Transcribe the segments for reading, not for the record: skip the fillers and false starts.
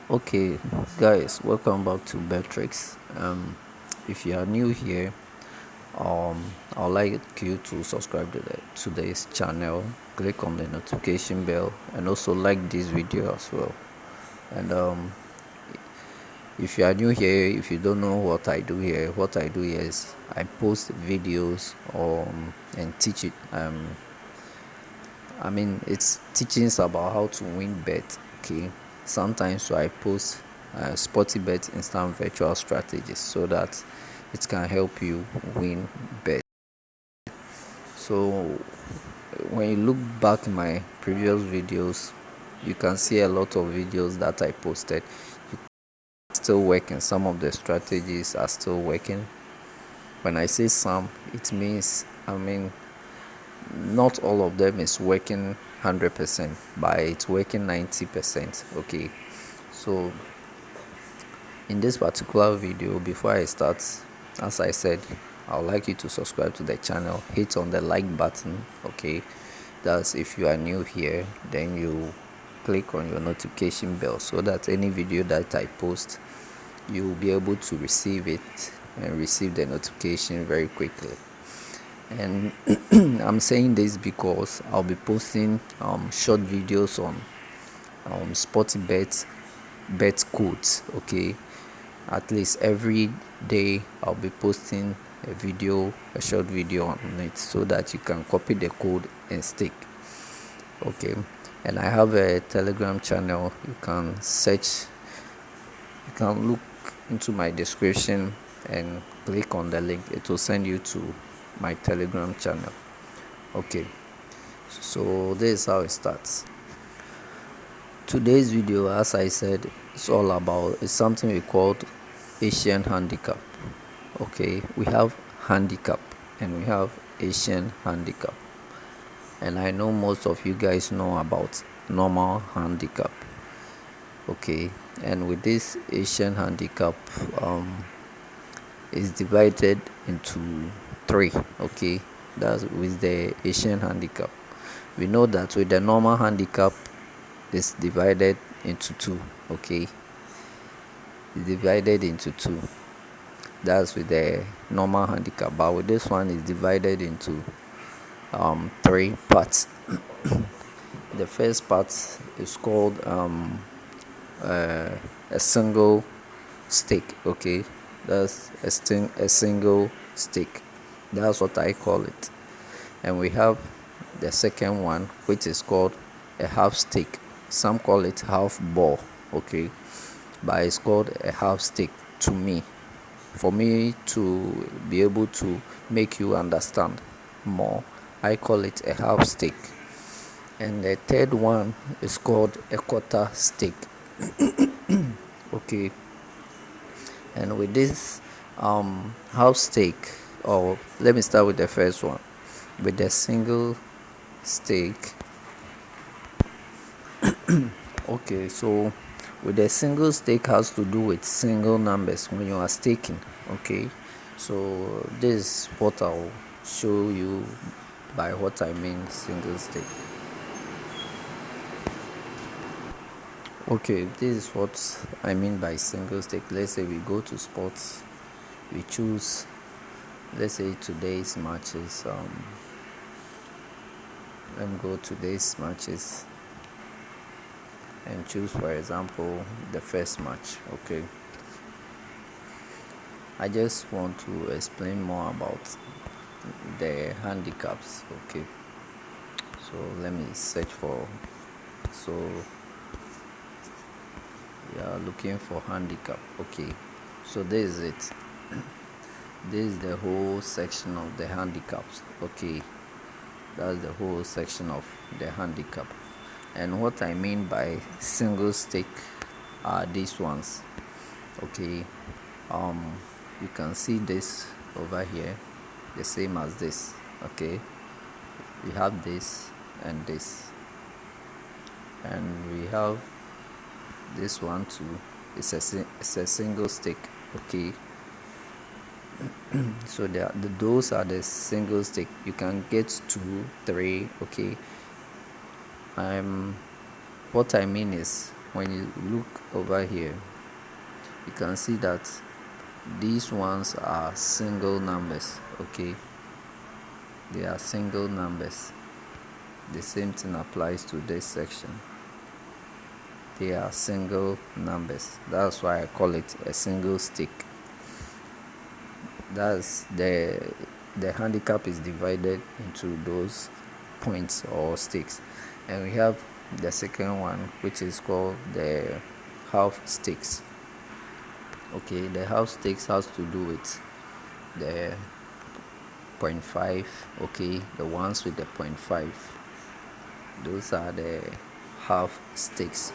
Okay, guys, welcome back to Betrix. If you are new here, I'd like you to subscribe to today's channel, click on the notification bell, and also like this video as well. And if you are new here, if you don't know what I do here is I post videos and teach it. It's teachings about how to win bet. Okay, sometimes so I post Sportybet instant virtual strategies so that it can help you win bet. So when you look back in my previous videos, you can see a lot of videos that I posted. Still working. Some of the strategies are still working. When I say some, it means not all of them is working 100%, but it's working 90%. Okay, so in this particular video, before I start, as I said, I would like you to subscribe to the channel, hit on the like button. Okay, that's if you are new here, then you click on your notification bell so that any video that I post, you will be able to receive it and receive the notification very quickly. And I'm saying this because I'll be posting short videos on Sportybet bet codes. Okay, at least every day I'll be posting a short video on it, so that you can copy the code and stick. Okay, and I have a Telegram channel. You can search, you can look into my description and click on the link. It will send you to my Telegram channel. Okay, so this is how it starts. Today's video, as I said, it's something we called Asian Handicap. Okay, we have Handicap and we have Asian Handicap, and I know most of you guys know about normal handicap. Okay, and with this Asian Handicap, is divided into three. Okay, that's with the Asian Handicap. We know that with the normal handicap, it's divided into two. Okay, it's divided into two. That's with the normal handicap, but with this one, it's divided into three parts. The first part is called a single stake. Okay, that's a single stake. That's what I call it. And we have the second one, which is called a half stake. Some call it half ball. Okay, but it's called a half stake to me. For me to be able to make you understand more, I call it a half stake. And the third one is called a quarter stake. Okay, and with this half stake, or let me start with the first one, with the single stake. Okay, so with the single stake has to do with single numbers when you are staking. Okay, so this is what I'll show you by what I mean single stake. Okay, this is what I mean by single stake. Let's say we go to sports, we choose, let's say today's matches. Let me go to today's matches and choose, for example, the first match. Okay, I just want to explain more about the handicaps. Okay, so let me search for, so we are looking for handicap. Okay, so this is it. This is the whole section of the handicaps. Okay, that's the whole section of the handicap. And what I mean by single stake are these ones. Okay, you can see this over here, the same as this. Okay, we have this and this, and we have this one too. It's a single stake. Okay, so those are the single stake. You can get 2, 3. Okay, what I mean is when you look over here, you can see that these ones are single numbers. Okay, they are single numbers. The same thing applies to this section. They are single numbers. That's why I call it a single stick. That's the handicap is divided into those points or sticks, and we have the second one, which is called the half sticks. Okay, the half sticks has to do with the 0.5. Okay, the ones with the 0.5, those are the half sticks.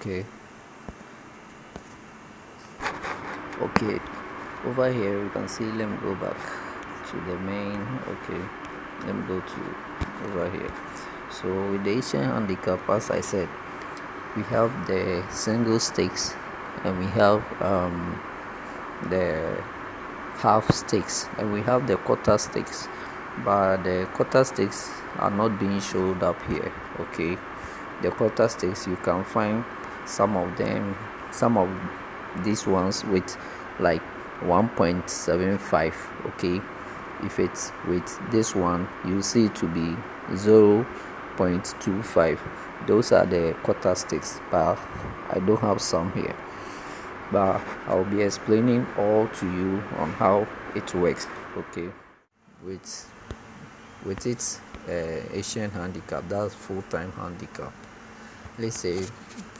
Okay, over here you can see, let me go back to the main. Okay, let me go to over here. So with the Asian handicap, as I said, we have the single stakes and we have the half stakes and we have the quarter stakes, but the quarter stakes are not being showed up here. Okay, the quarter stakes, you can find some of these ones with like 1.75. okay, if it's with this one, you see it to be 0.25. those are the quarter stakes, but I don't have some here, but I'll be explaining all to you on how it works. Okay, with its Asian handicap, that's full-time handicap. Let's say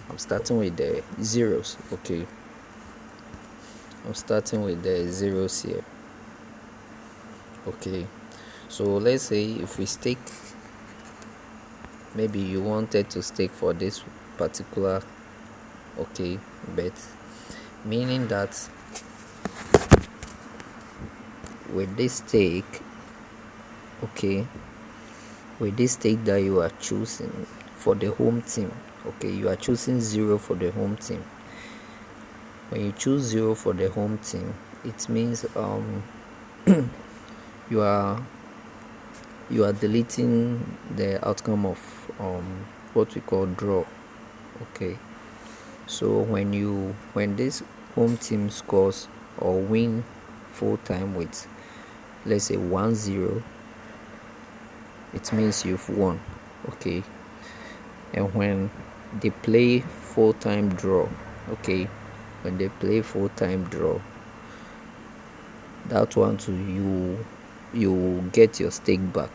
I'm starting with the zeros. Okay, I'm starting with the zeros here. Okay, so let's say if we stake, maybe you wanted to stake for this particular, okay, bet, meaning that with this stake, okay, with this stake that you are choosing for the home team, okay, you are choosing 0 for the home team. When you choose 0 for the home team, it means you are deleting the outcome of what we call draw. Okay, so when this home team scores or win full time with, let's say, 1-0, it means you've won. Okay, and when they play full time draw, okay, when they play full time draw, that one too, you get your stake back.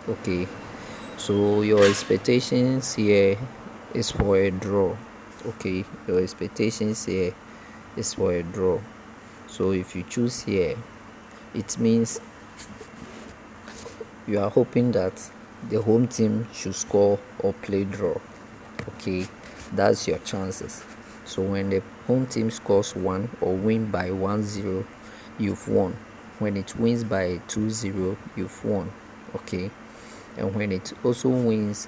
Okay, so your expectations here is for a draw. Okay, your expectations here is for a draw. So if you choose here, it means you are hoping that the home team should score or play draw. Okay, that's your chances. So when the home team scores 1 or win by 1-0, you've won. When it wins by 2-0, you've won. Okay, and when it also wins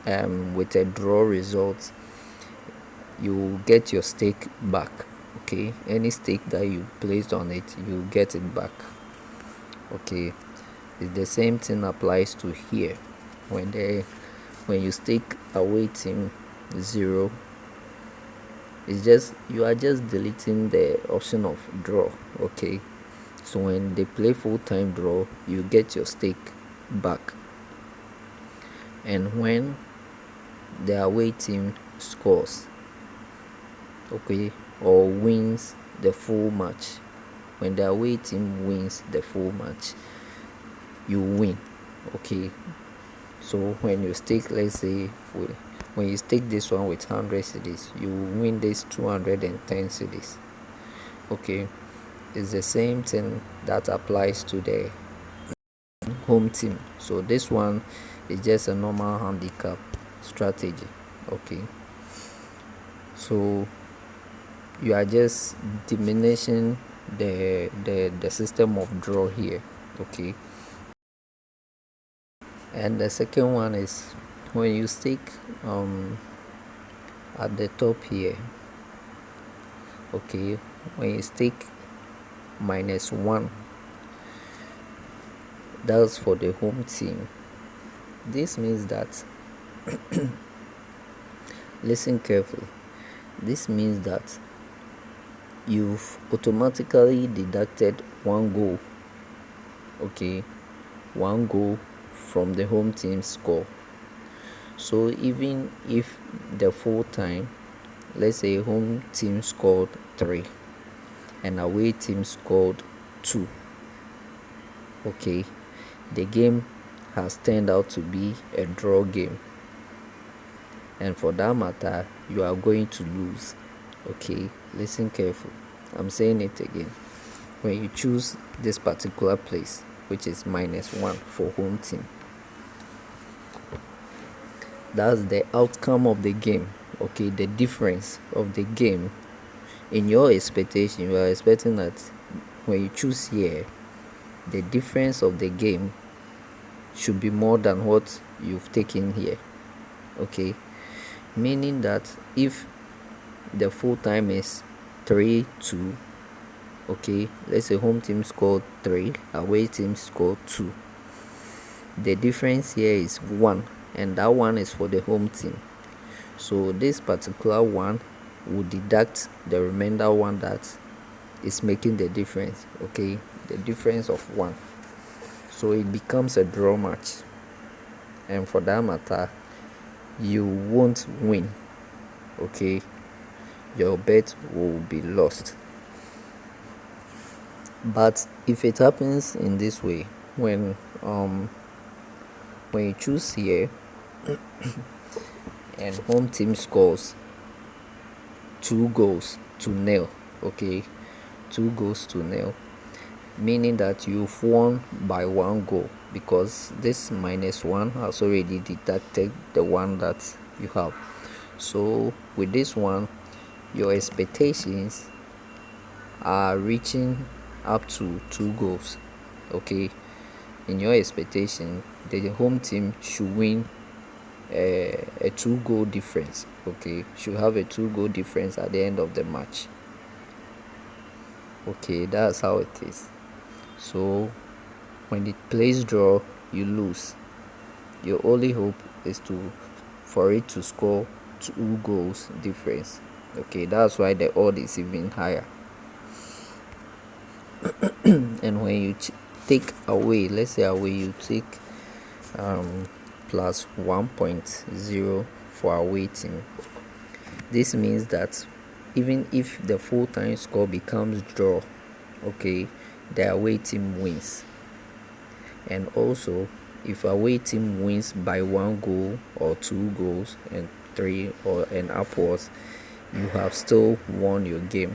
with a draw result, you get your stake back. Okay, any stake that you placed on it, you get it back. Okay, the same thing applies to here. When you stake away team 0, it's just, you are just deleting the option of draw. Okay, so when they play full-time draw, you get your stake back. And when the away team scores, okay, or wins the full match, when the away team wins the full match, you win. Okay, so when you stake, let's say when you stake this one with 100 cedis, you win this 210 cedis. Okay, it's the same thing that applies to the home team. So this one is just a normal handicap strategy. Okay, so you are just diminishing the system of draw here. Okay, and the second one is when you stake at the top here. Okay, when you stake -1, That's for the home team. This means that listen carefully. This means that you've automatically deducted one goal. Okay, one goal from the home team score. So even if the full time, let's say home team scored 3 and away team scored 2, okay, the game has turned out to be a draw game, and for that matter you are going to lose. Okay, listen carefully, I'm saying it again. When you choose this particular place, which is -1 for home team, that's the outcome of the game. Okay, the difference of the game. In your expectation, you are expecting that when you choose here, the difference of the game should be more than what you've taken here. Okay, meaning that if the full time is 3-2, okay, let's say home team scored 3, away team scored 2, the difference here is 1, and that 1 is for the home team. So this particular one will deduct the remainder one that is making the difference. Okay, the difference of 1. So it becomes a draw match, and for that matter you won't win. Okay, your bet will be lost. But if it happens in this way, when you choose here and home team scores 2-0, okay, 2-0, meaning that you've won by 1 goal, because this -1 has already deducted the one that you have. So with this one, your expectations are reaching up to 2 goals. Okay, in your expectation, the home team should win a 2-goal difference. Okay, should have a 2-goal difference at the end of the match. Okay, that's how it is. So when it plays draw, you lose. Your only hope is for it to score 2 goals difference. Okay, that's why the odd is even higher. And when you take away, let's say away, you take plus 1.0 for away team. This means that even if the full time score becomes draw, okay, the away team wins. And also, if away team wins by 1 goal or 2 goals and 3 and upwards, you have still won your game.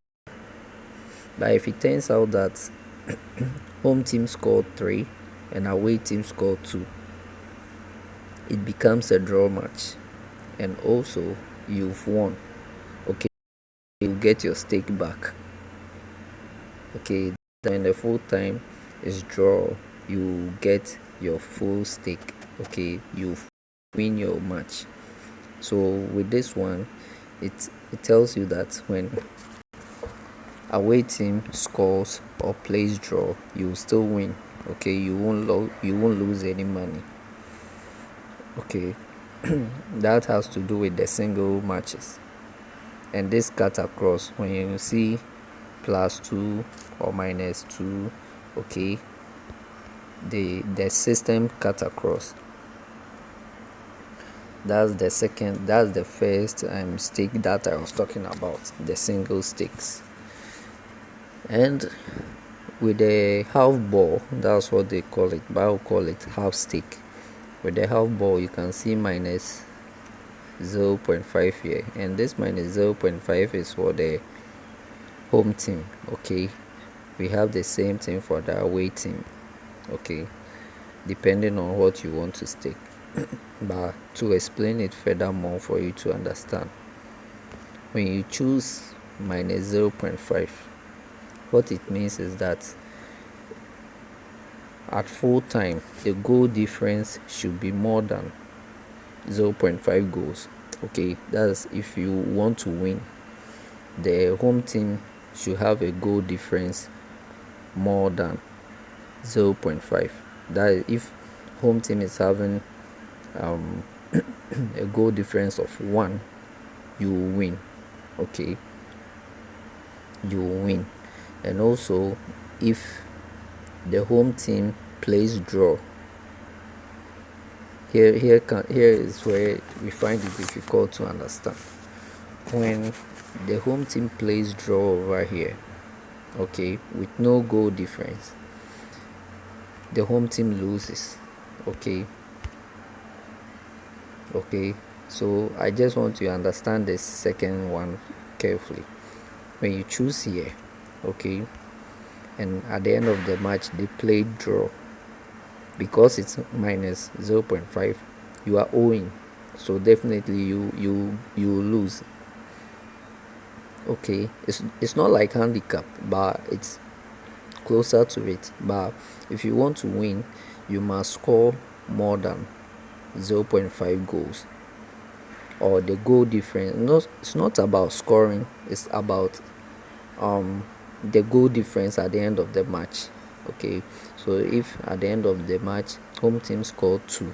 But if it turns out that home team scored 3 and away team scored 2, it becomes a draw match, and also you've won. Okay, you get your stake back. Okay, when the full time is draw, you get your full stake. Okay, you win your match. So with this one, it tells you that when away team scores or plays draw, you still win. Okay, you won't lose any money. Okay, that has to do with the single matches. And this cut across, when you see +2 or -2, okay, the system cut across. That's the first stake that I was talking about, the single stakes. And with the half ball, that's what they call it, but I'll call it half stake. With the half ball, you can see -0.5 here, and this -0.5 is for the home team. Okay, we have the same thing for the away team. Okay, depending on what you want to stake. But to explain it furthermore for you to understand, when you choose -0.5, what it means is that at full time the goal difference should be more than 0.5 goals. Okay, that's if you want to win, the home team should have a goal difference more than 0.5. That is, if home team is having a goal difference of 1, you will win. Okay, you will win. And also, if the home team plays draw, here is where we find it difficult to understand. When the home team plays draw over here, okay, with no goal difference, the home team loses. Okay, so I just want to understand this second one carefully. When you choose here, okay, and at the end of the match they play draw, because it's minus 0.5, you are owing, so definitely you lose. Okay, it's not like handicap, but it's closer to it. But if you want to win, you must score more than 0.5 goals, or the goal difference. No, it's not about scoring, it's about the goal difference at the end of the match. Okay, so if at the end of the match home team scored 2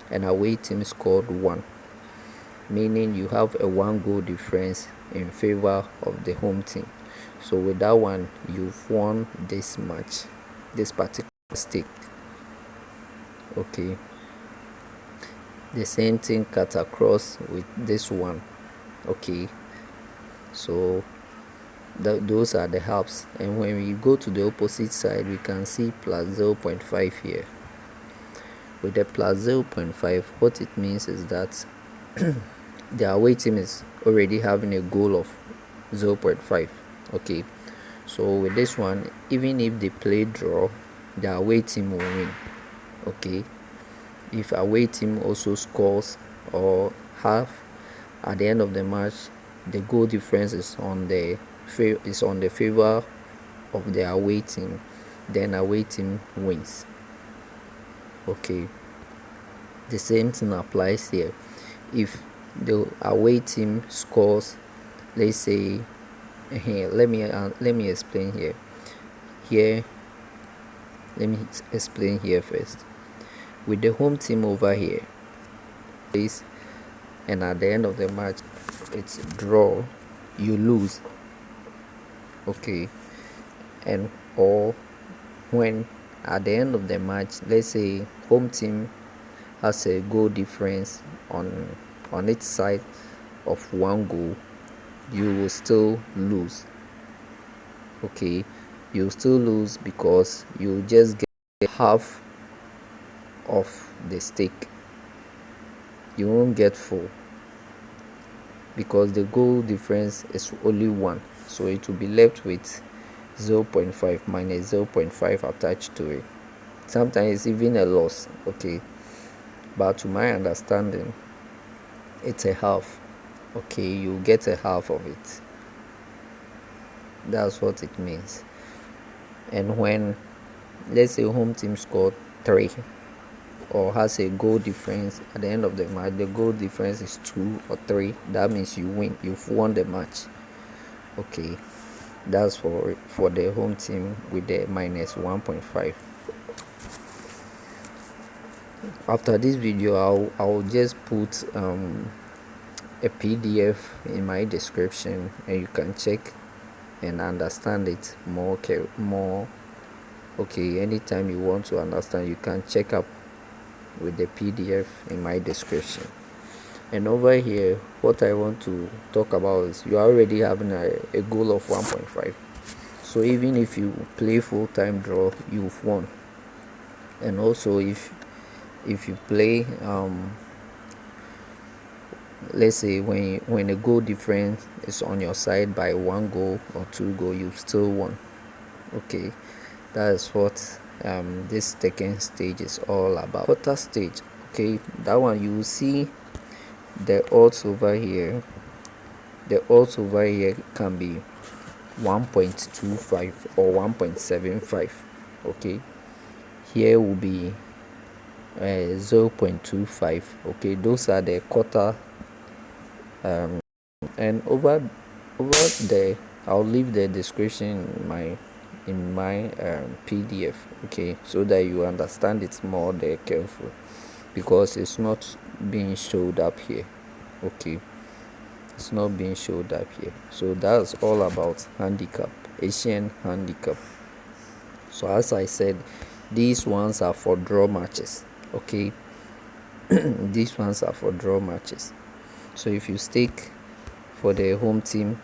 and away team scored 1, meaning you have a 1 goal difference in favor of the home team. So with that one, you've won this match, this particular stake. Okay, the same thing cut across with this one. Okay, so those are the halves, and when we go to the opposite side, we can see plus 0.5 here. With the plus 0.5, what it means is that the away team is already having a goal of 0.5. Okay, so with this one, even if they play draw, the away team will win. Okay, if away team also scores or half at the end of the match, the goal difference is on the favor of the away team, then away team wins. Okay, the same thing applies here. If the away team scores, let's say, let me explain here. Let me explain here first. With the home team over here, and at the end of the match it's draw, you lose. Okay, and or when at the end of the match, let's say home team has a goal difference on its side of 1 goal, you will still lose. Okay, you still lose because you just get half of the stake. You won't get full because the goal difference is only 1, so it will be left with 0.5 minus 0.5 attached to it. Sometimes even a loss. Okay, but to my understanding, it's a half. Okay, you get a half of it. That's what it means. And when, let's say, home team scored 3 or has a goal difference at the end of the match, the goal difference is 2 or 3, that means you win, you've won the match. Okay, that's for the home team with the minus 1.5. After this video, I'll just put a PDF in my description, and you can check and understand it more. Okay, anytime you want to understand, you can check up with the PDF in my description. And over here, what I want to talk about is you are already having a goal of 1.5. So even if you play full-time draw, you've won. And also if you play let's say when a goal difference is on your side by 1 goal or 2 goal, you've still won. Okay, that is what this second stage is all about. Quarter stage, okay, that one you will see the odds over here. The odds over here can be 1.25 or 1.75. okay, here will be 0.25. okay, those are the quarter. And over there, I'll leave the description in my in my PDF, okay, so that you understand it more there careful, because it's not being showed up here, okay. It's not being showed up here. So that's all about handicap, Asian handicap. So as I said, these ones are for draw matches, okay. These ones are for draw matches. So if you stake for the home team,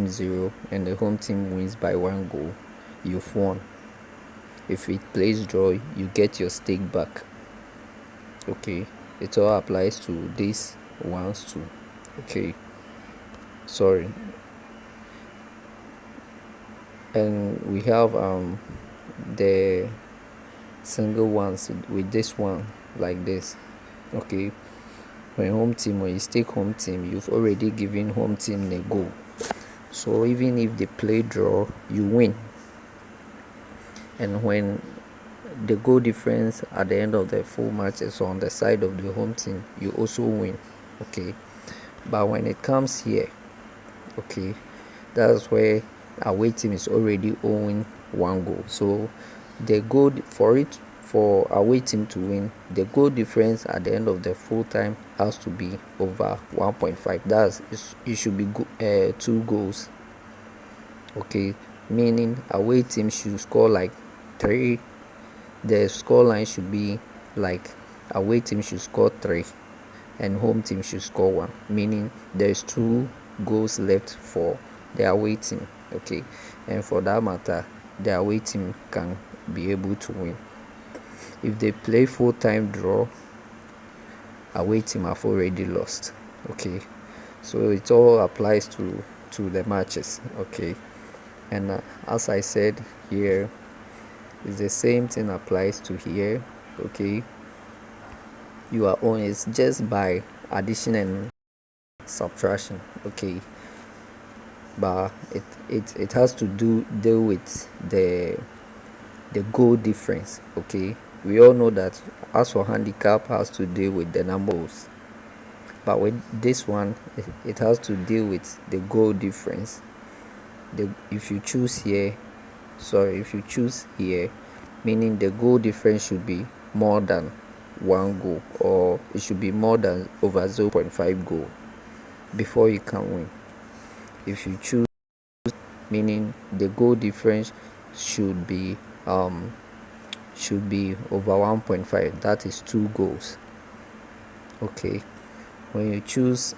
0 and the home team wins by 1 goal, you've won. If it plays draw, you get your stake back, okay. It all applies to these ones too, okay. Sorry. And we have the single ones with this one, like this, okay. When you stake home team, you've already given home team a goal, so even if they play draw, you win. And when the goal difference at the end of the full match is on the side of the home team, you also win, okay. But when it comes here, okay, that's where away team is already owing 1 goal. So the goal for away team to win, the goal difference at the end of the full time has to be over 1.5. It should be 2 goals, okay. Meaning away team should score like 3. The score line should be like away team should score 3 and home team should score 1, meaning there's 2 goals left for the away team, okay. And for that matter, the away team can be able to win. If they play full-time draw, away team have already lost, okay. So it all applies to the matches, okay. And as I said here, it's the same thing applies to here, okay. You are on, it's just by addition and subtraction, okay. But it has to deal with the goal difference, okay. We all know that as for handicap has to deal with the numbers, but with this one it has to deal with the goal difference. If you choose here, meaning the goal difference should be more than 1 goal, or it should be more than over 0.5 goal before you can win. If you choose, meaning the goal difference should be over 1.5, that is 2 goals, okay. When you choose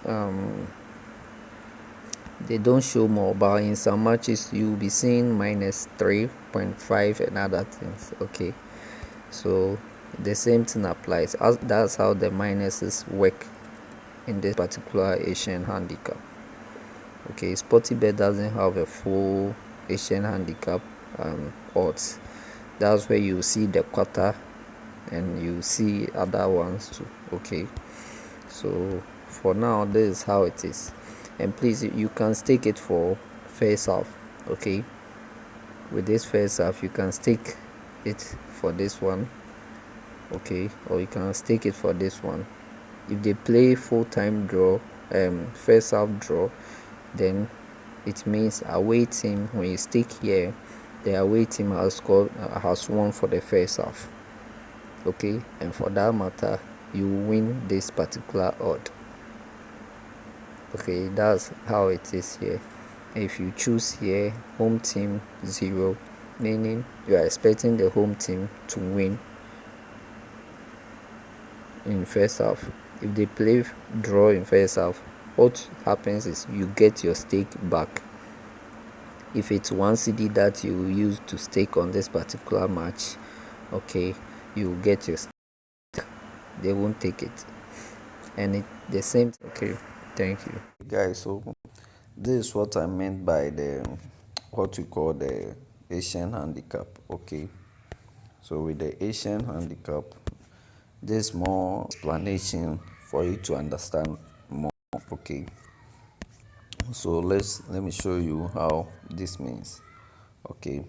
they don't show more, but in some matches you'll be seeing minus 3.5 and other things, okay. So the same thing applies. That's how the minuses work in this particular Asian handicap, okay. Sportybet doesn't have a full Asian handicap odds. That's where you see the quarter and you see other ones too, okay. So for now, this is how it is. And please, you can stake it for first half, okay. With this first half, you can stake it for this one, okay, or you can stake it for this one. If they play full-time draw, first half draw, then it means away team, when you stake here, the away team has won for the first half, okay. And for that matter, you win this particular odd, okay. That's how it is here. If you choose here home team 0, meaning you are expecting the home team to win in first half. If they play draw in first half, what happens is you get your stake back. If it's 1 CD that you use to stake on this particular match, okay, you get your stake. They won't take it. And the same, okay. Thank you, guys. So this is what I meant by what we call the Asian handicap, okay. So with the Asian handicap, there's more explanation for you to understand more, okay. So let me show you how this means, okay.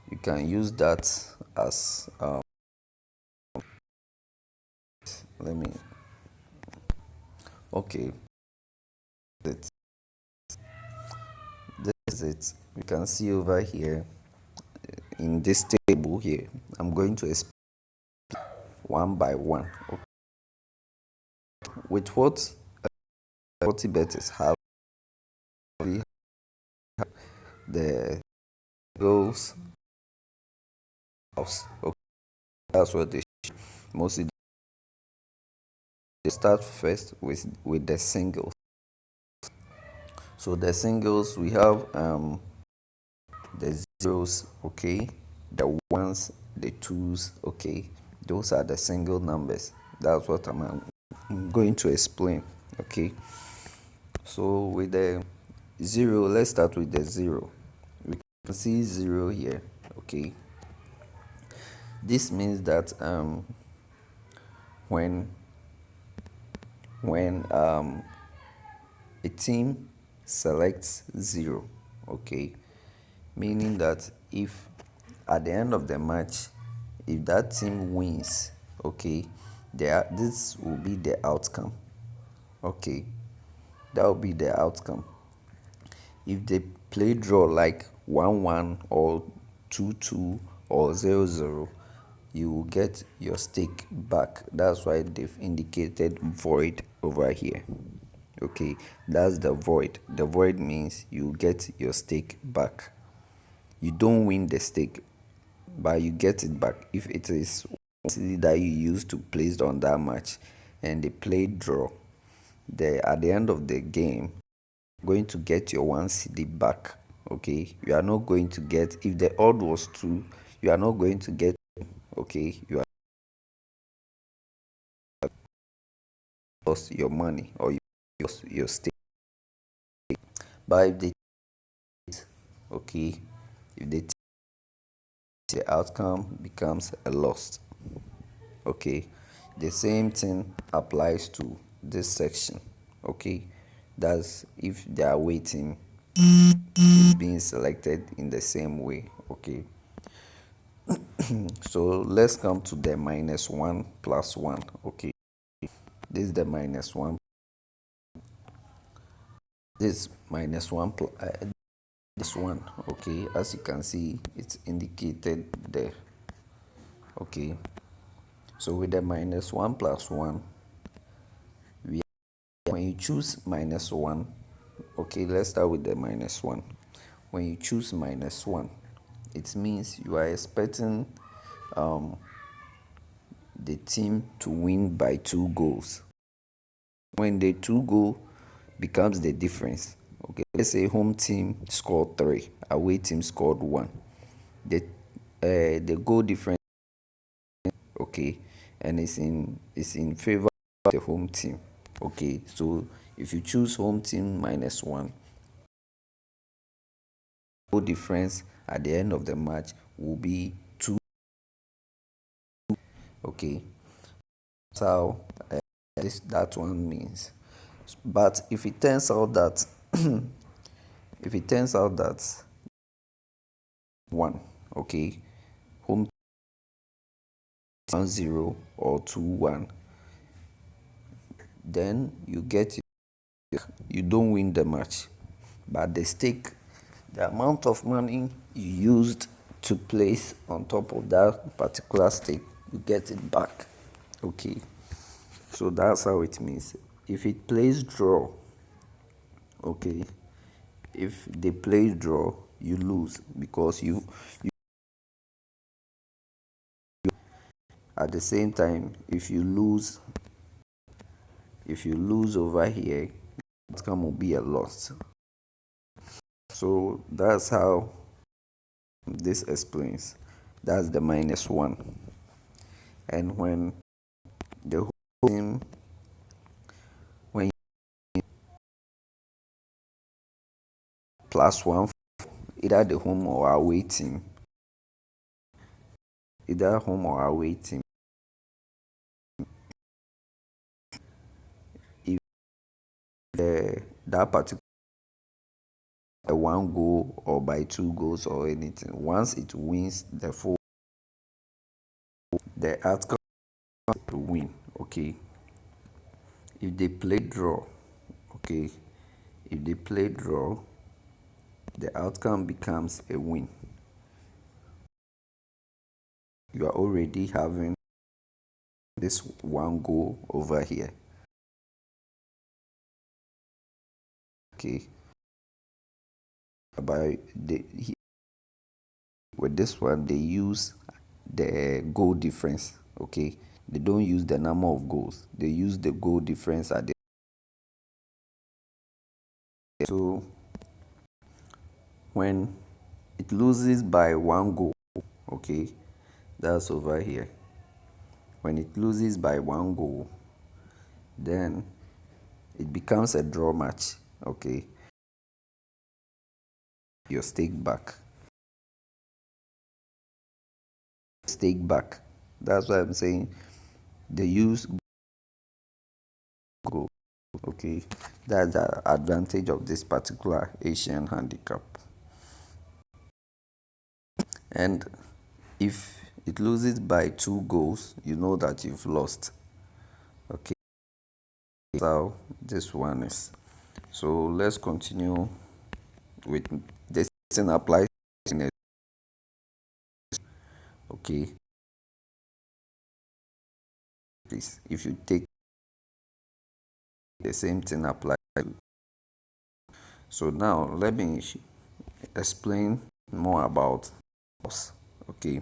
You can use that as let me okay is it, you can see over here in this table here. I'm going to explain one by one. Okay. With what Sportybet is have, we have the goals house. Okay, that's what they mostly. They start first with the singles. So the singles we have the zeros, okay, the ones, the twos, okay. Those are the single numbers. That's what I'm going to explain, okay. So with the zero, let's start with the zero. We can see zero here, okay. This means that when a team selects zero, okay, meaning that if at the end of the match, if that team wins, okay, this will be the outcome, okay, that will be the outcome. If they play draw like 1-1 or 2-2 or 0-0, you will get your stake back. That's why they've indicated void over here. Okay, that's the void. The void means you get your stake back. You don't win the stake, but you get it back. If it is that you used to place on that match and they play draw, at the end of the game, going to get your 1 CD back. Okay, you are not going to get, if the odd was 2, you are not going to get, okay, you are lost your money or you lost your stake. But if they, okay, if they, the outcome becomes a loss. Okay, the same thing applies to this section. Okay, that's if they are waiting is being selected in the same way. Okay, so let's come to the -1 plus 1. Okay, this is the -1, this -1 this one. Okay, as you can see, it's indicated there. Okay, so with the -1 plus 1, when you choose -1, okay, let's start with the -1. When you choose -1, it means you are expecting the team to win by 2 goals. When the 2 goal becomes the difference, okay, let's say home team scored 3, away team scored 1. The goal difference, okay, and it's in favor of the home team. Okay, so if you choose home team -1, goal difference at the end of the match will be 2. Okay, that's how that one means. But if it turns out that one, okay, home 1-0 or 2-1, then you don't win the match, but the stake, the amount of money you used to place on top of that particular stake, you get it back. Okay, so that's how it means. If it plays draw, okay, if they play draw, you lose because you at the same time, if you lose over here, the outcome will be a loss. So that's how this explains. That's the -1. And when the whole team, when +1, either the home or away team, either home or away team, if that particular 1 goal or by 2 goals or anything, once it wins the full, the outcome to win. Okay, if they play draw, okay, if they play draw, the outcome becomes a win. You are already having this one goal over here. Okay. By with this one, they use the goal difference. Okay. They don't use the number of goals. They use the goal difference at the so when it loses by one goal, okay, that's over here. When it loses by one goal, then it becomes a draw match. Okay. Your stake back. Stake back. That's why I'm saying they use goal. Okay. That's the advantage of this particular Asian handicap. And if it loses by 2 goals, you know that you've lost. Okay. That's how this one is. So let's continue with this thing applies in it. Okay. Please, if you take the same thing applies. So now let me explain more about us. Okay.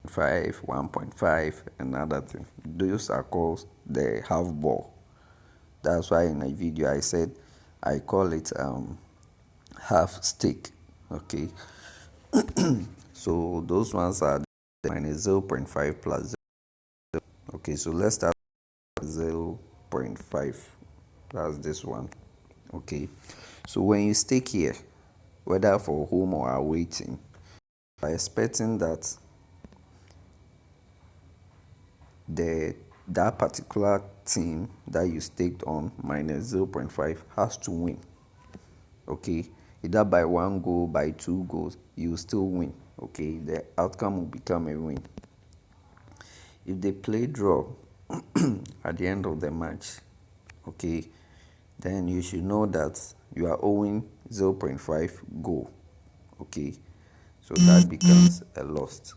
5, 1.5, another thing. Those are called the half ball. That's why in a video I said I call it half stick. Okay. So those ones are minus 0.5 plus 0. Okay, so let's start with 0.5. That's this one. Okay. So when you stake here, whether for home or away team, by expecting that that particular team that you staked on minus 0.5 has to win. Okay, either by 1 goal, by 2 goals, you still win. Okay, the outcome will become a win. If they play draw at the end of the match, okay, then you should know that you are owing 0.5 goal. Okay, so that becomes a loss.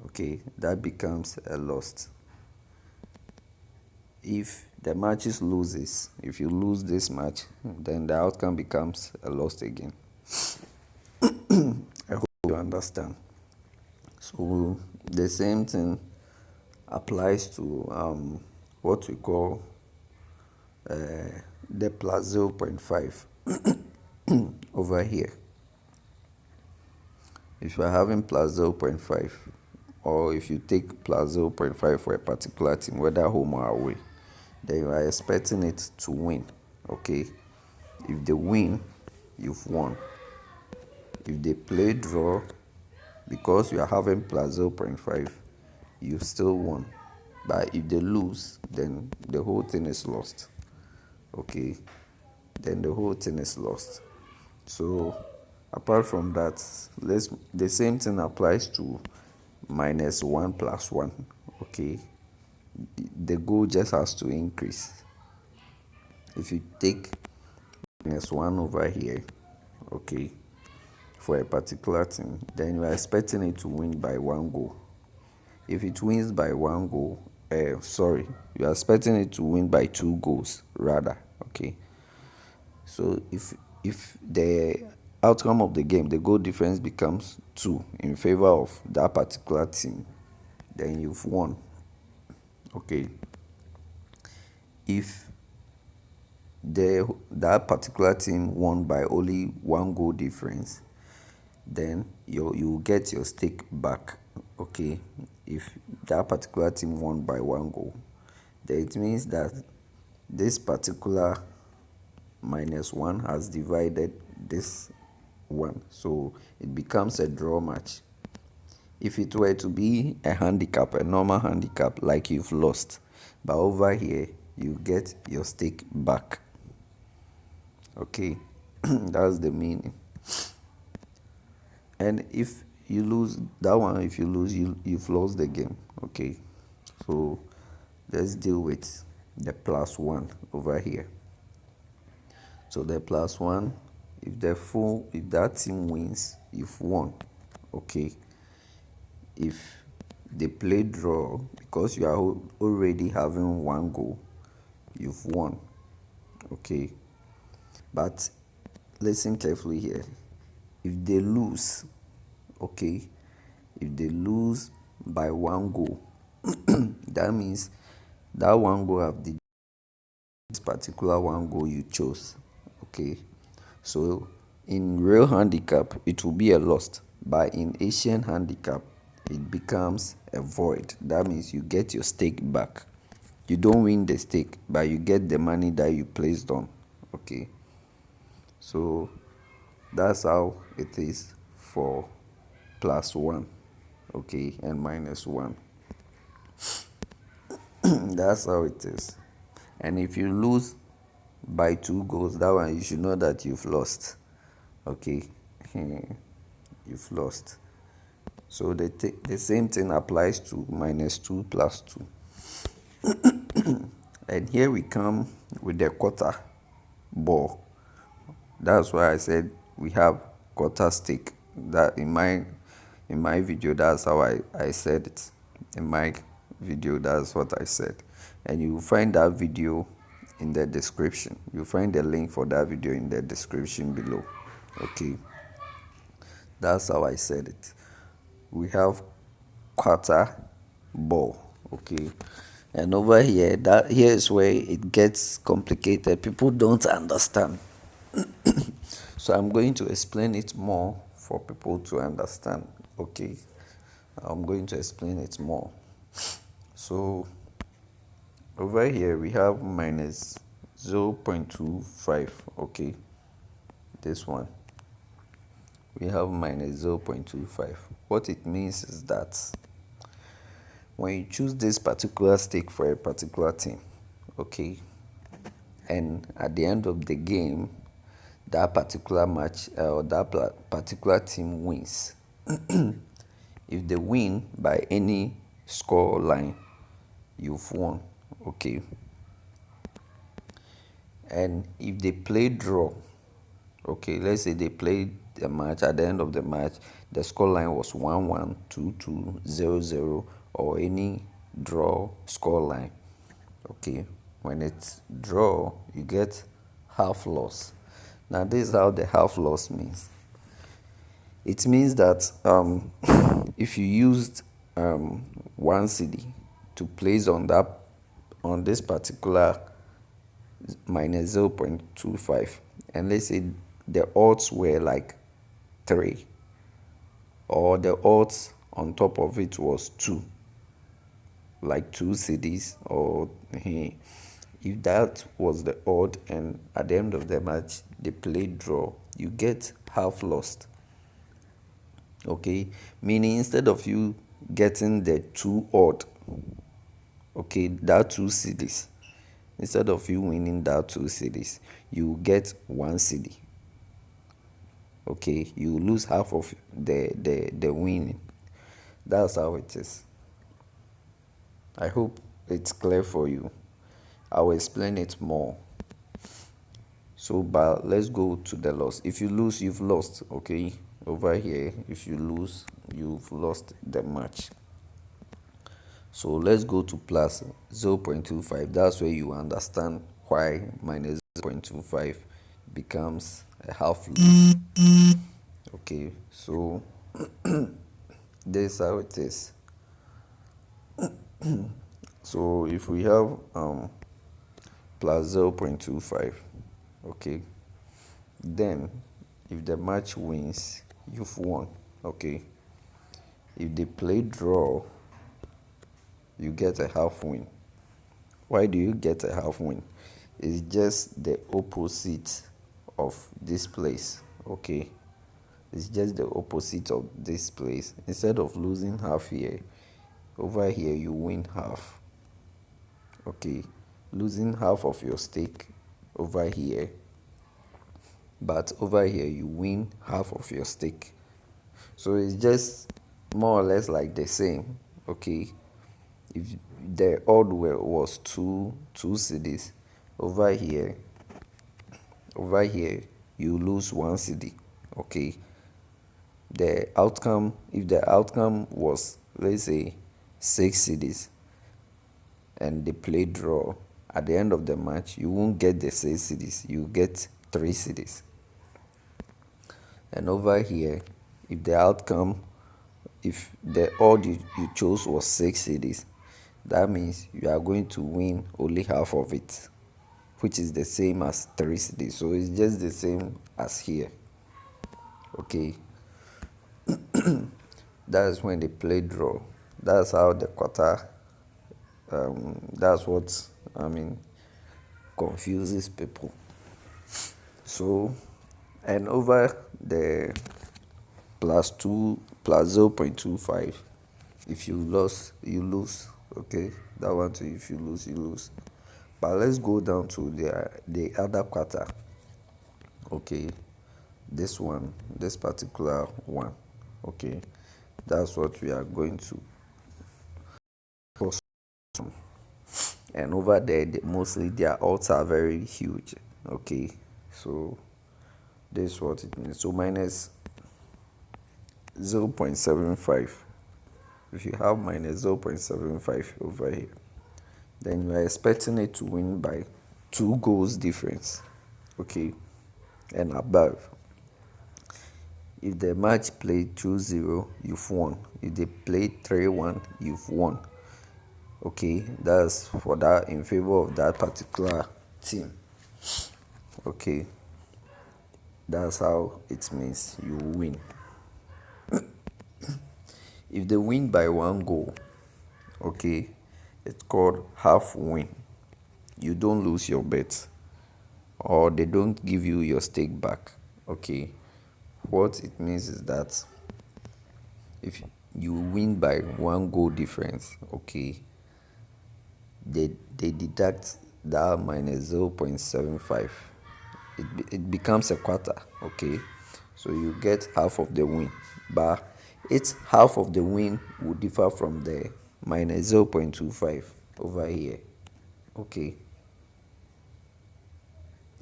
Okay, that becomes a loss. If the match is loses, if you lose this match, then the outcome becomes a loss again. I hope you understand. So the same thing applies to what we call the plus 0.5 over here. If you are having plus 0.5, or if you take plus 0.5 for a particular team, whether home or away, then you are expecting it to win. Okay, if they win, you've won. If they play draw, because you are having plus 0.5, you still won. But if they lose, then the whole thing is lost. Okay, then the whole thing is lost. So apart from that, the same thing applies to minus 1 plus 1. Okay, the goal just has to increase. If you take minus 1 over here, okay, for a particular team, then you are expecting it to win by 1 goal. If it wins by 1 goal, you are expecting it to win by 2 goals rather. Okay, so if the outcome of the game, the goal difference becomes 2 in favor of that particular team, then you've won. Okay, if that particular team won by only 1 goal difference, then you get your stake back. Okay, if that particular team won by 1 goal, then it means that this particular minus 1 has divided this one, so it becomes a draw match. If it were to be a handicap, a normal handicap, like you've lost, but over here you get your stake back. Okay, that's the meaning. And if you lose that one, if you lose, you've lost the game. Okay, so let's deal with the plus 1 over here. So the plus one, if that team wins, you've won. Okay. If they play draw, because you are already having one goal, you've won. Okay. But listen carefully here. If they lose, okay, if they lose by one goal, that means that one goal have the this particular one goal you chose. Okay. So in real handicap, it will be a loss. But in Asian handicap, it becomes a void. That means you get your stake back. You don't win the stake, but you get the money that you placed on. Okay. So that's how it is for plus one. Okay, and minus one. That's how it is. And if you lose by 2 goals, that one you should know that you've lost. Okay. You've lost. So the same thing applies to minus 2 plus 2. And here we come with the quarter ball. That's why I said we have quarter stake. That in my video, that's how I said it. In my video, that's what I said. And you will find that video in the description. You'll find the link for that video in the description below. Okay. That's how I said it. We have quarter ball. Okay. And over here, here is where it gets complicated. People don't understand. So I'm going to explain it more for people to understand. Okay. I'm going to explain it more. So over here we have minus 0.25. Okay. This one. We have minus 0.25. What it means is that when you choose this particular stake for a particular team, okay, and at the end of the game, that particular match or that particular team wins. If they win by any score line, you've won. Okay. And if they play draw, okay, let's say they played the match, at the end of the match, the score line was 1-1, 2-2, 0-0, or any draw score line. Okay. When it's draw, you get half loss. Now, this is how the half loss means. It means that if you used 1 cedi to place on this particular minus 0.25, and let's say the odds were like 3, or the odds on top of it was 2, like 2 cedis, or if that was the odd and at the end of the match they played draw, you get half lost. Okay, meaning instead of you getting the 2 odd, okay, that 2 cedis, instead of you winning that 2 cedis, you get 1 cedi. Okay, you lose half of the winning. That's how it is. I hope it's clear for you. I will explain it more. So, but let's go to the loss. If you lose, you've lost. Okay, over here, if you lose, you've lost the match. So let's go to plus 0.25. That's where you understand why minus 0.25 becomes a half lose. Okay, so this is how it is. So if we have plus 0.25, okay, then if the match wins, you've won. Okay, if they play draw, you get a half win. Why do you get a half win? It's just the opposite of this place. Okay, it's just the opposite of this place. Instead of losing half here, over here you win half. Okay, losing half of your stake over here, but over here you win half of your stake. So it's just more or less like the same. Okay, if the odd was two cedis, over here over here you lose 1 cedi. Okay, the outcome, if the outcome was, let's say, 6 cedis, and they play draw, at the end of the match you won't get the 6 cedis, you get 3 cedis. And over here, if the outcome, if the odd you chose was 6 cedis, that means you are going to win only half of it, which is the same as 3 cedis. So it's just the same as here. Okay, that's when they play draw. That's how the quarter, that's what I mean, confuses people. So, and over the plus 0.25, if you lose, you lose. Okay, that one too, if you lose, you lose. But let's go down to the other quarter. Okay, this one, this particular one. Okay, that's what we are going to focus on. And over there, mostly their odds are very huge. Okay, so this is what it means. So minus 0.75. If you have minus 0.75 over here, then you are expecting it to win by 2 goals difference. Okay, and above. If the match played 2-0, you've won. If they played 3-1, you've won. Okay, that's for that, in favor of that particular team. Okay, that's how it means you win. If they win by 1 goal, okay, it's called half win. You don't lose your bet, or they don't give you your stake back. Okay, what it means is that if you win by 1 goal difference, okay, they deduct that minus 0.75. It becomes a quarter. Okay, so you get half of the win, but it's half of the win will differ from the minus 0.25 over here. Okay,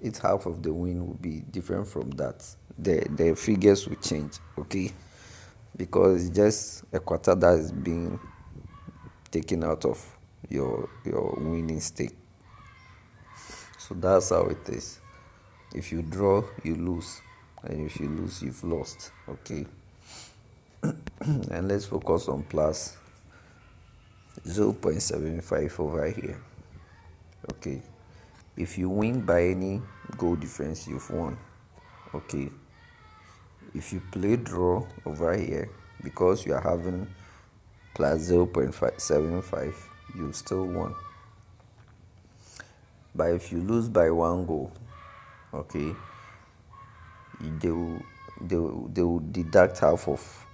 it's half of the win will be different from that. The figures will change. Okay, because it's just a quarter that is being taken out of your winning stake. So that's how it is. If you draw, you lose, and if you lose, you've lost. Okay, and let's focus on plus 0.75 over here. Okay, if you win by any goal difference, you've won. Okay, if you play draw over here, because you are having plus 0.75, you still won. But if you lose by 1 goal, okay, they will deduct half of.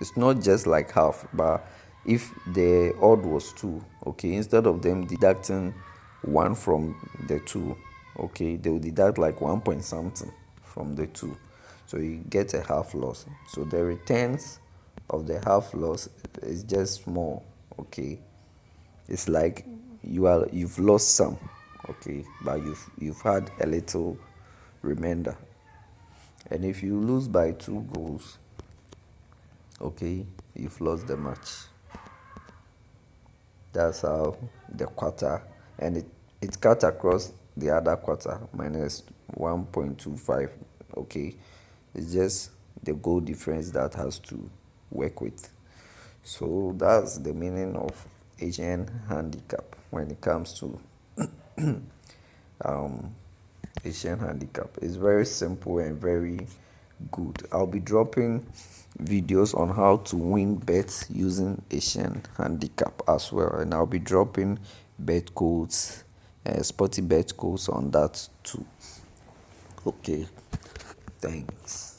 It's not just like half, but if the odd was 2, okay, instead of them deducting 1 from the 2, okay, they will deduct like 1 point something from the 2. So you get a half loss. So the returns of the half loss is just small. Okay, it's like you've lost some. Okay, but you've had a little remainder. And if you lose by 2 goals, okay, you've lost the match. That's how the quarter, and it cut across the other quarter minus 1.25. Okay, it's just the goal difference that has to work with. So that's the meaning of Asian handicap when it comes to Asian handicap. It's very simple and very good. I'll be dropping videos on how to win bets using Asian handicap as well, and I'll be dropping bet codes, Sportybet codes on that too. Okay, thanks.